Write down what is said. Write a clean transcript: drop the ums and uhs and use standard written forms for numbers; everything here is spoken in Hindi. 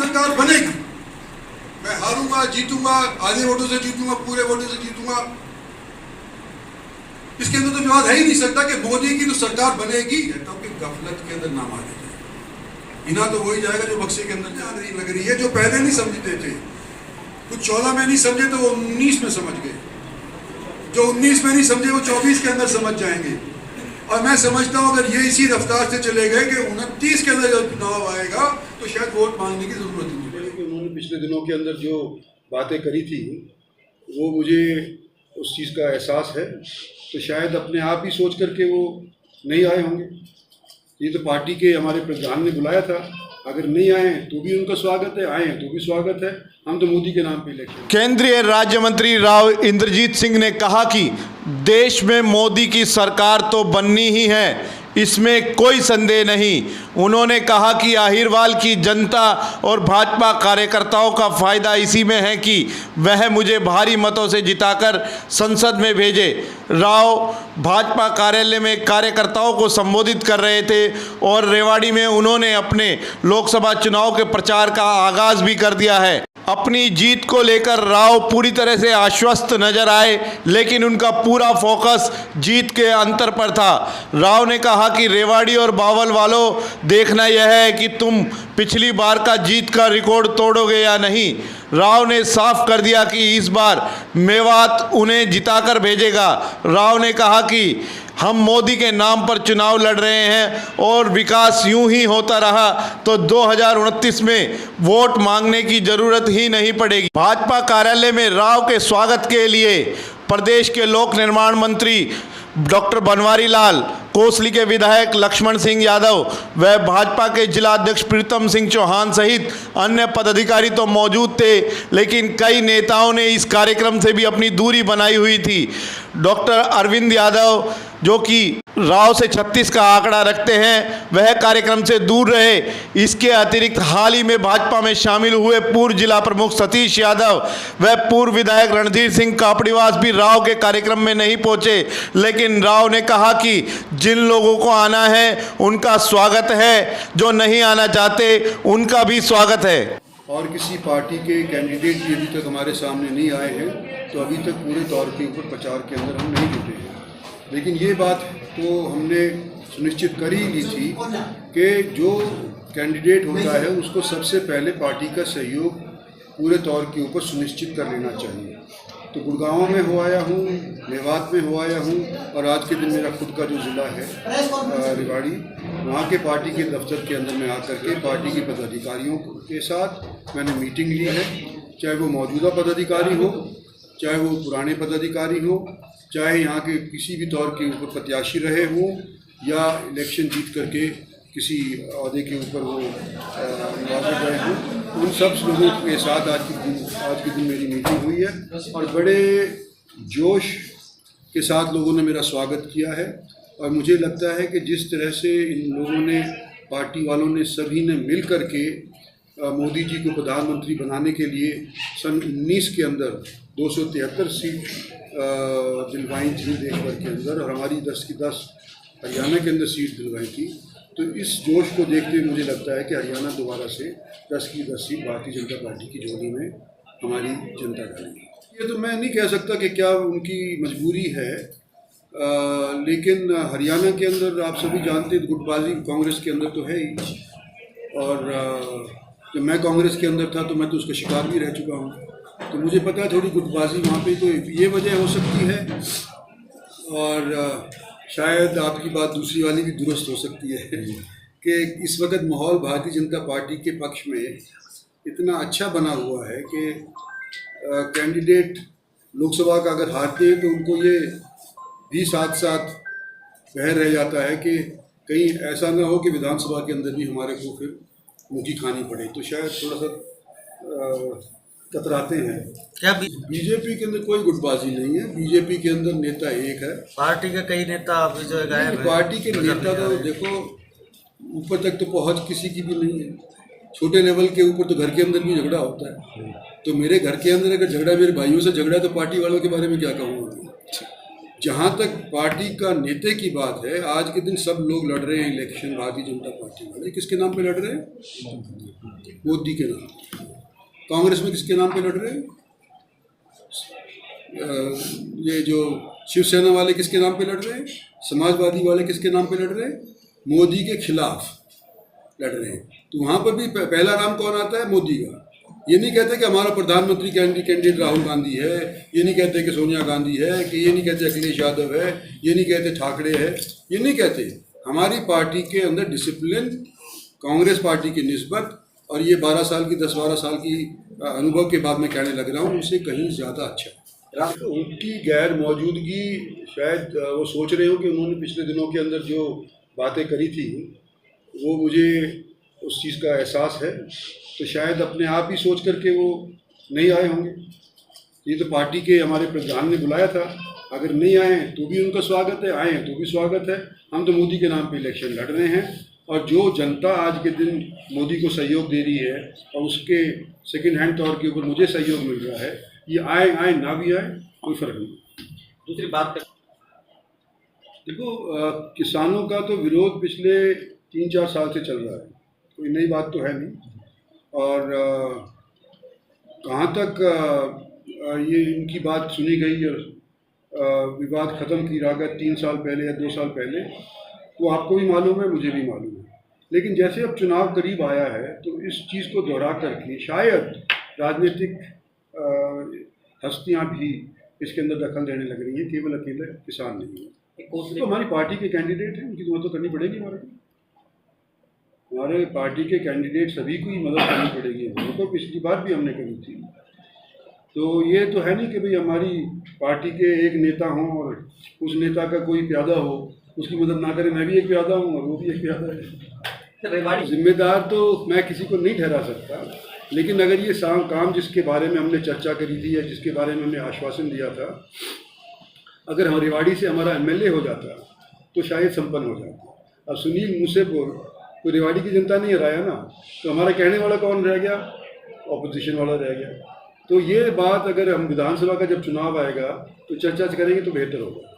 सरकार बनेगी। मैं हारूंगा, जीतूंगा, आधे वोटों से जीतूंगा, पूरे वोटों से जीतूंगा, इसके अंदर तो विवाद है ही नहीं सकता कि मोदी की तो सरकार बनेगी। क्योंकि गफलत के अंदर नाम आ जाए, इना तो वही जाएगा जो बक्से के अंदर जान रही लग रही है। जो पहले नहीं समझते थे, कुछ 14 में नहीं समझे तो वो 19 में समझ गए, जो 19 में नहीं समझे वो 24 के अंदर समझ जाएंगे। और मैं समझता हूं अगर ये इसी रफ्तार से चले गए कि 29 के अंदर जब चुनाव आएगा तो शायद वोट मांगने की जरूरत नहीं पड़ेगी। उन्होंने पिछले दिनों के अंदर जो बातें करी थी वो मुझे उस चीज़ का एहसास है, तो शायद अपने आप ही सोच करके वो नहीं आए होंगे। ये तो पार्टी के हमारे प्रधान ने बुलाया था, अगर नहीं आए तो भी उनका स्वागत है, आए तो भी स्वागत है। हम तो मोदी के नाम पे इलेक्शन। केंद्रीय राज्य मंत्री राव इंद्रजीत सिंह ने कहा कि देश में मोदी की सरकार तो बननी ही है, इसमें कोई संदेह नहीं। उन्होंने कहा कि अहिरवाल की जनता और भाजपा कार्यकर्ताओं का फायदा इसी में है कि वह मुझे भारी मतों से जिताकर संसद में भेजे। राव भाजपा कार्यालय में कार्यकर्ताओं को संबोधित कर रहे थे और रेवाड़ी में उन्होंने अपने लोकसभा चुनाव के प्रचार का आगाज भी कर दिया है। अपनी जीत को लेकर राव पूरी तरह से आश्वस्त नजर आए, लेकिन उनका पूरा फोकस जीत के अंतर पर था। राव ने कहा कि रेवाड़ी और बावल वालों, देखना यह है कि तुम पिछली बार का जीत का रिकॉर्ड तोड़ोगे या नहीं। राव ने साफ कर दिया कि इस बार मेवात उन्हें जिताकर भेजेगा। राव ने कहा कि हम मोदी के नाम पर चुनाव लड़ रहे हैं और विकास यूं ही होता रहा तो 2029 में वोट मांगने की जरूरत ही नहीं पड़ेगी। भाजपा कार्यालय में राव के स्वागत के लिए प्रदेश के लोक निर्माण मंत्री डॉक्टर बनवारी लाल, कोसली के विधायक लक्ष्मण सिंह यादव व भाजपा के जिला अध्यक्ष प्रीतम सिंह चौहान सहित अन्य पदाधिकारी तो मौजूद थे, लेकिन कई नेताओं ने इस कार्यक्रम से भी अपनी दूरी बनाई हुई थी। डॉक्टर अरविंद यादव, जो कि राव से 36 का आंकड़ा रखते हैं, वह कार्यक्रम से दूर रहे। इसके अतिरिक्त हाल ही में भाजपा में शामिल हुए पूर्व जिला प्रमुख सतीश यादव व पूर्व विधायक रणधीर सिंह कापड़ीवास भी राव के कार्यक्रम में नहीं पहुंचे, लेकिन राव ने कहा कि जिन लोगों को आना है उनका स्वागत है, जो नहीं आना चाहते उनका भी स्वागत है। और किसी पार्टी के कैंडिडेट भी अभी तक हमारे सामने नहीं आए हैं, तो अभी तक पूरे तौर के ऊपर प्रचार के अंदर हम नहीं जुटे हैं। लेकिन ये बात तो हमने सुनिश्चित कर ही ली थी कि जो कैंडिडेट होता है उसको सबसे पहले पार्टी का सहयोग पूरे तौर के ऊपर सुनिश्चित कर लेना चाहिए। तो गुड़गांव में हो आया हूँ, मेवात में हो आया हूँ, और आज के दिन मेरा खुद का जो ज़िला है रेवाड़ी, वहाँ के पार्टी के दफ्तर के अंदर में आकर के पार्टी के पदाधिकारियों के साथ मैंने मीटिंग ली है। चाहे वो मौजूदा पदाधिकारी हो, चाहे वो पुराने पदाधिकारी हो, चाहे यहाँ के किसी भी तौर के ऊपर प्रत्याशी रहे हों या इलेक्शन जीत करके किसी अहदे के ऊपर वो निर्वाचित रहे हों, उन सब लोगों के साथ आज के दिन मेरी मीटिंग हुई है और बड़े जोश के साथ लोगों ने मेरा स्वागत किया है। और मुझे लगता है कि जिस तरह से इन लोगों ने, पार्टी वालों ने, सभी ने मिल कर के मोदी जी को प्रधानमंत्री बनाने के लिए सन 19 के अंदर 273 सीट दिलवाई थी देश भर के अंदर, और हमारी 10 की 10 हरियाणा के अंदर सीट दिलवाई थी। तो इस जोश को देखते हुए मुझे लगता है कि हरियाणा दोबारा से 10 की 10 सीट भारतीय जनता पार्टी की झोली में हमारी जनता डालेगी। ये तो मैं नहीं कह सकता कि क्या उनकी मजबूरी है, लेकिन हरियाणा के अंदर आप सभी जानते हैं गुटबाजी कांग्रेस के अंदर तो है ही, और जब मैं कांग्रेस के अंदर था तो मैं तो उसका शिकार भी रह चुका हूँ, तो मुझे पता है थोड़ी गुटबाजी वहाँ पे, तो ये वजह हो सकती है। और शायद आपकी बात दूसरी वाली भी दुरुस्त हो सकती है कि इस वक्त माहौल भारतीय जनता पार्टी के पक्ष में इतना अच्छा बना हुआ है कि कैंडिडेट लोकसभा का अगर हारते हैं तो उनको ये भी साथ साथ बह रह जाता है कि कहीं ऐसा ना हो कि विधानसभा के अंदर भी हमारे को फिर मुखी खानी पड़े, तो शायद थोड़ा सा कतराते हैं। क्या बीजेपी के अंदर कोई गुटबाजी नहीं है, बीजेपी के अंदर नेता एक है। पार्टी के कई नेता अभी जो है पार्टी के नेता तो देखो ऊपर तक तो पहुंच किसी की भी नहीं है, छोटे लेवल के ऊपर तो घर के अंदर भी झगड़ा होता है। तो मेरे घर के अंदर अगर झगड़ा, मेरे भाइयों से झगड़ा, तो पार्टी वालों के बारे में क्या कहूँगा। जहाँ तक पार्टी का नेता की बात है, आज के दिन सब लोग लड़ रहे हैं इलेक्शन, भारतीय जनता पार्टी वाले किसके नाम पे लड़ रहे हैं? मोदी के नाम। कांग्रेस में किसके नाम पे लड़ रहे हैं? ये जो शिवसेना वाले किसके नाम पे लड़ रहे हैं? समाजवादी वाले किसके नाम पे लड़ रहे हैं? मोदी के खिलाफ लड़ रहे हैं। तो वहाँ पर भी पहला नाम कौन आता है? मोदी का। ये नहीं कहते कि हमारा प्रधानमंत्री कैंडिडेट राहुल गांधी है, ये नहीं कहते कि सोनिया गांधी है, कि ये नहीं कहते अखिलेश यादव है, ये नहीं कहते ठाकरे है, ये नहीं कहते। हमारी पार्टी के अंदर डिसिप्लिन कांग्रेस पार्टी की निस्बत, और ये 12 साल की 10-12 साल की अनुभव के बाद मैं कहने लग रहा हूँ, उनसे कहीं ज़्यादा अच्छा है। उनकी गैर मौजूदगी, शायद वो सोच रहे हो कि उन्होंने पिछले दिनों के अंदर जो बातें करी थी वो मुझे उस चीज़ का एहसास है, तो शायद अपने आप ही सोच करके वो नहीं आए होंगे। ये तो पार्टी के हमारे प्रधान ने बुलाया था, अगर नहीं आए तो भी उनका स्वागत है, आए हैं तो भी स्वागत है। हम तो मोदी के नाम पे इलेक्शन लड़ रहे हैं, और जो जनता आज के दिन मोदी को सहयोग दे रही है और उसके सेकंड हैंड तौर के ऊपर मुझे सहयोग मिल रहा है, ये आए ना भी आए कोई फ़र्क नहीं। दूसरी बात कर, देखो किसानों का तो विरोध पिछले 3-4 साल से चल रहा है, कोई नई बात तो है नहीं। और कहाँ तक ये इनकी बात सुनी गई और विवाद ख़त्म की लागत 3 साल पहले या 2 साल पहले, वो आपको भी मालूम है, मुझे भी मालूम है। लेकिन जैसे अब चुनाव करीब आया है तो इस चीज़ को दोहरा करके शायद राजनीतिक हस्तियाँ भी इसके अंदर दखल देने लग रही हैं, केवल अकेले किसान नहीं है। तो हमारी पार्टी के कैंडिडेट हैं, उनकी मदद तो करनी पड़ेगी। हमारे पार्टी के कैंडिडेट सभी को ही मदद करनी पड़ेगी। वो तो पिछली बार भी हमने करी थी। तो ये तो है नहीं कि भाई हमारी पार्टी के एक नेता हों और उस नेता का कोई प्यादा हो, उसकी मदद ना करें। मैं भी एक प्यादा हूँ और वो भी एक प्यादा है। जिम्मेदार तो मैं किसी को नहीं ठहरा सकता, लेकिन अगर ये काम जिसके बारे में हमने चर्चा करी थी या जिसके बारे में हमने आश्वासन दिया था, अगर हम रेवाड़ी से हमारा MLA हो जाता तो शायद संपन्न हो जाता। अब सुनील मूसेपुर तो रेवाड़ी की जनता नहीं हराया ना, तो हमारा कहने वाला कौन रह गया? ऑपोजिशन वाला रह गया। तो ये बात अगर हम विधानसभा का जब चुनाव आएगा तो चर्चा करेंगे तो बेहतर होगा।